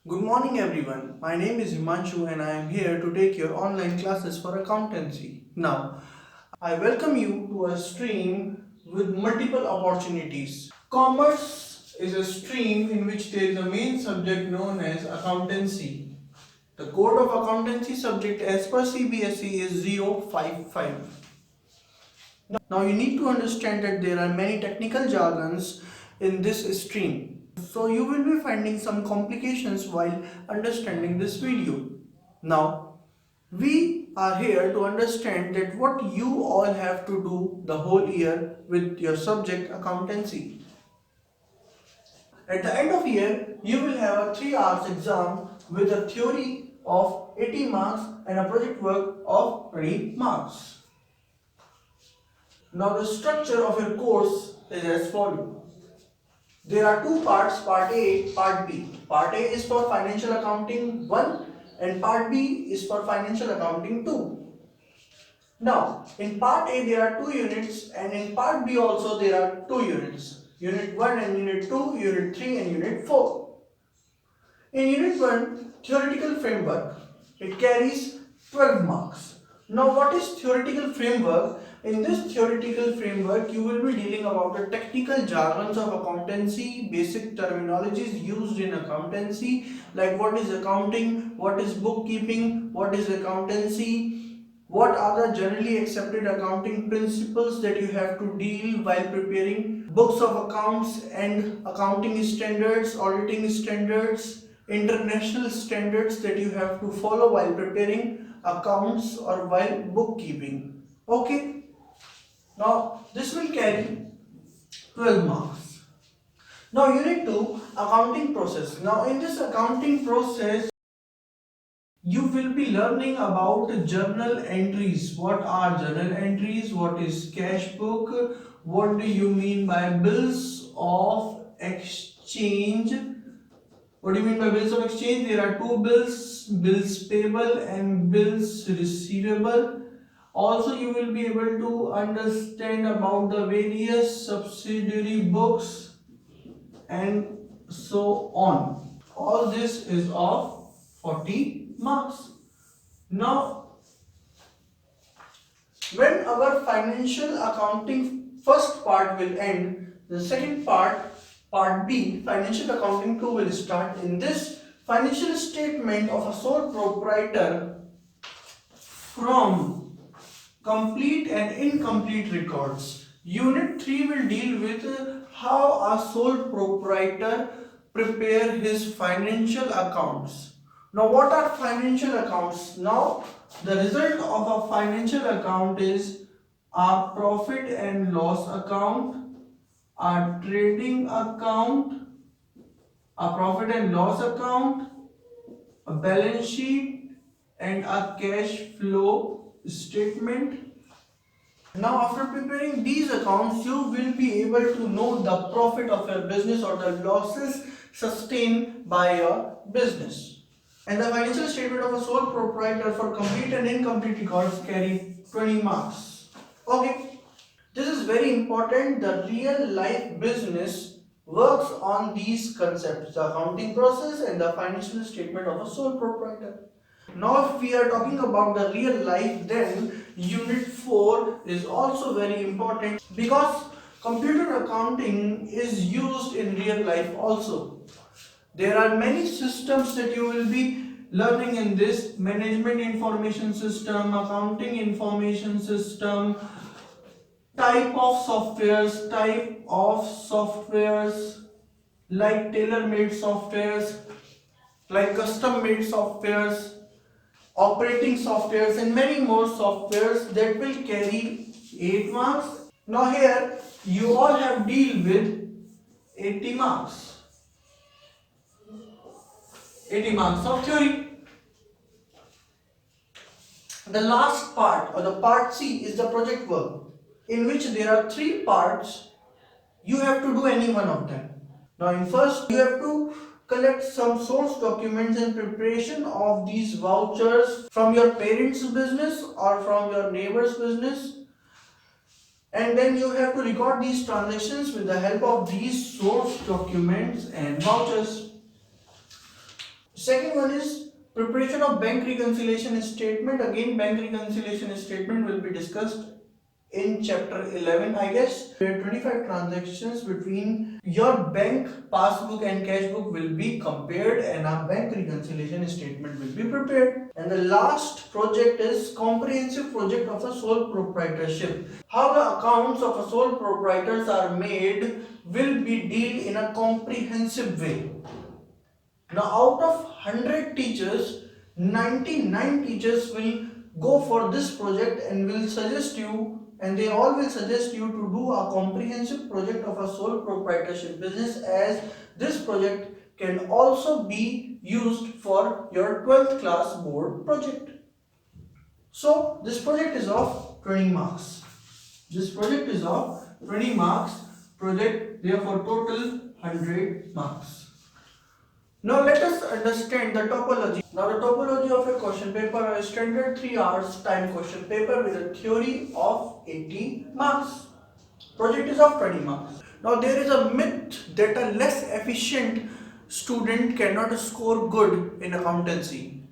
Good morning everyone. My name is Himanshu and I am here to take your online classes for accountancy. Now, I welcome you to a stream with multiple opportunities. Commerce is a stream in which there is a main subject known as accountancy. The code of accountancy subject as per CBSE is 055. Now you need to understand that there are many technical jargons in this stream. So you will be finding some complications while understanding this video. Now we are here to understand that what you all have to do the whole year with your subject accountancy. At the end of year, you will have a 3 hours exam with a theory of 80 marks and a project work of 20 marks. Now the structure of your course is as follows. There are two parts, part A, part B. Part A is for financial accounting 1 and part B is for financial accounting 2. Now in part A there are 2 units and in part B also there are 2 units. Unit 1 and Unit 2, Unit 3 and Unit 4. In Unit 1, theoretical framework, it carries 12 marks. Now what is theoretical framework? In this theoretical framework, you will be dealing about the technical jargons of accountancy, basic terminologies used in accountancy, like what is accounting, what is bookkeeping, what is accountancy, what are the generally accepted accounting principles that you have to deal while preparing books of accounts and accounting standards, auditing standards, international standards that you have to follow while preparing accounts or while bookkeeping. Okay, now this will carry 12 marks. Now unit 2, accounting process. Now in this accounting process you will be learning about journal entries. What are journal entries? What is cash book? What do you mean by bills of exchange? What do you mean by bills of exchange? There are two bills, bills payable and bills receivable. Also, you will be able to understand about the various subsidiary books and so on. All this is of 40 marks. Now, when our financial accounting first part will end, the second part, part B, financial accounting 2 will start. In this financial statement of a sole proprietor from complete and incomplete records. Unit 3 will deal with how a sole proprietor prepare his financial accounts. Now what are financial accounts? Now the result of a financial account is a profit and loss account, a trading account, a profit and loss account, a balance sheet and a cash flow statement. Now after preparing these accounts, you will be able to know the profit of your business or the losses sustained by your business. And the financial statement of a sole proprietor for complete and incomplete records carry 20 marks. Okay, this is very important. The real life business works on these concepts, the accounting process and the financial statement of a sole proprietor. Now if we are talking about the real life, then unit 4 is also very important because computer accounting is used in real life also. There are many systems that you will be learning in this: management information system, accounting information system, type of softwares like tailor-made softwares, like custom-made softwares, operating softwares and many more softwares that will carry 8 marks. Now here you all have deal with 80 marks. 80 marks of theory. The last part or the part C is the project work, in which there are 3 parts. You have to do any one of them. Now in first you have to collect some source documents in preparation of these vouchers from your parents' business or from your neighbor's business, and then you have to record these transactions with the help of these source documents and vouchers. Second one is preparation of bank reconciliation statement. Again, bank reconciliation statement will be discussed in chapter 11, I guess. There are 25 transactions between your bank passbook and cash book will be compared and a bank reconciliation statement will be prepared. And the last project is comprehensive project of a sole proprietorship. How the accounts of a sole proprietors are made will be dealt in a comprehensive way. Now, out of 100 teachers, 99 teachers will go for this project and will suggest you, and they all will suggest you to do a comprehensive project of a sole proprietorship business, as this project can also be used for your 12th class board project. So, this project is of 20 marks. This project is of 20 marks project, therefore total 100 marks. Now let us understand the topology. Now the topology of a question paper, a standard 3 hours time question paper with a theory of 80 marks. Project is of 20 marks. Now there is a myth that a less efficient student cannot score good in accountancy.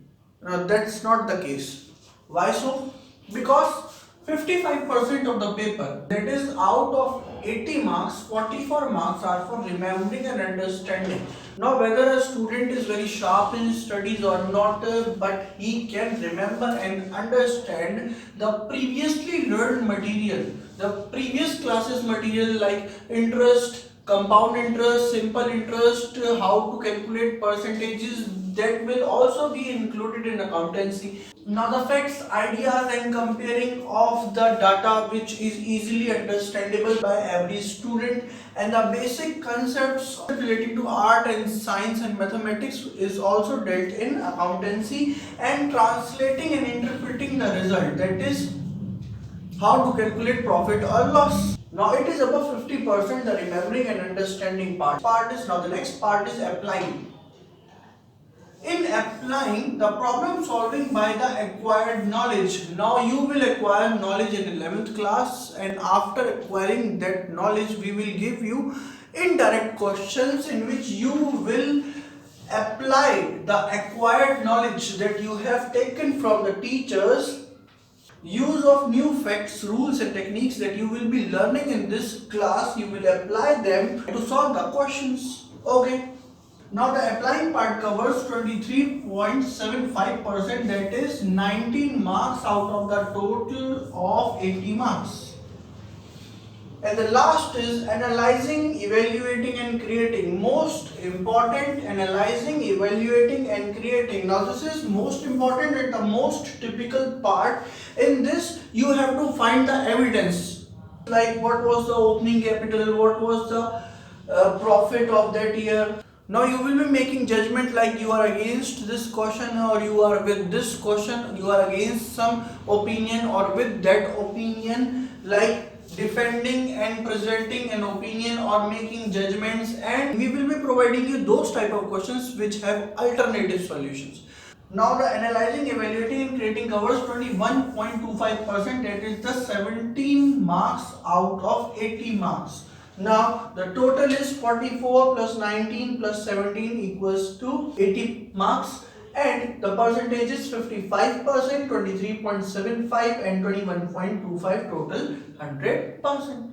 Now that's not the case. Why so? Because 55% of the paper, that is out of 80 marks, 44 marks are for remembering and understanding. Now whether a student is very sharp in studies or not, but he can remember and understand the previously learned material, the previous classes material like interest, compound interest, simple interest, how to calculate percentages, that will also be included in accountancy. Now the facts, ideas and comparing of the data which is easily understandable by every student, and the basic concepts relating to art and science and mathematics is also dealt in accountancy, and translating and interpreting the result, that is how to calculate profit or loss. Now it is above 50% the remembering and understanding part. Now the next part is applying. In applying the problem solving by the acquired knowledge. Now you will acquire knowledge in 11th class, and after acquiring that knowledge we will give you indirect questions in which you will apply the acquired knowledge that you have taken from the teachers. Use of new facts, rules and techniques that you will be learning in this class, you will apply them to solve the questions. Okay. Now the applying part covers 23.75%, that is 19 marks out of the total of 80 marks. And the last is analyzing, evaluating and creating. Most important, analyzing, evaluating and creating. Now this is most important and the most typical part. In this you have to find the evidence, like what was the opening capital, what was the profit of that year. Now you will be making judgment like you are against this question or you are with this question, you are against some opinion or with that opinion, like defending and presenting an opinion or making judgments, and we will be providing you those type of questions which have alternative solutions. Now the analyzing, evaluating and creating covers 21.25%, that is the 17 marks out of 80 marks. Now the total is 44 plus 19 plus 17 equals to 80 marks, and the percentage is 55%, 23.75 and 21.25, total 100%.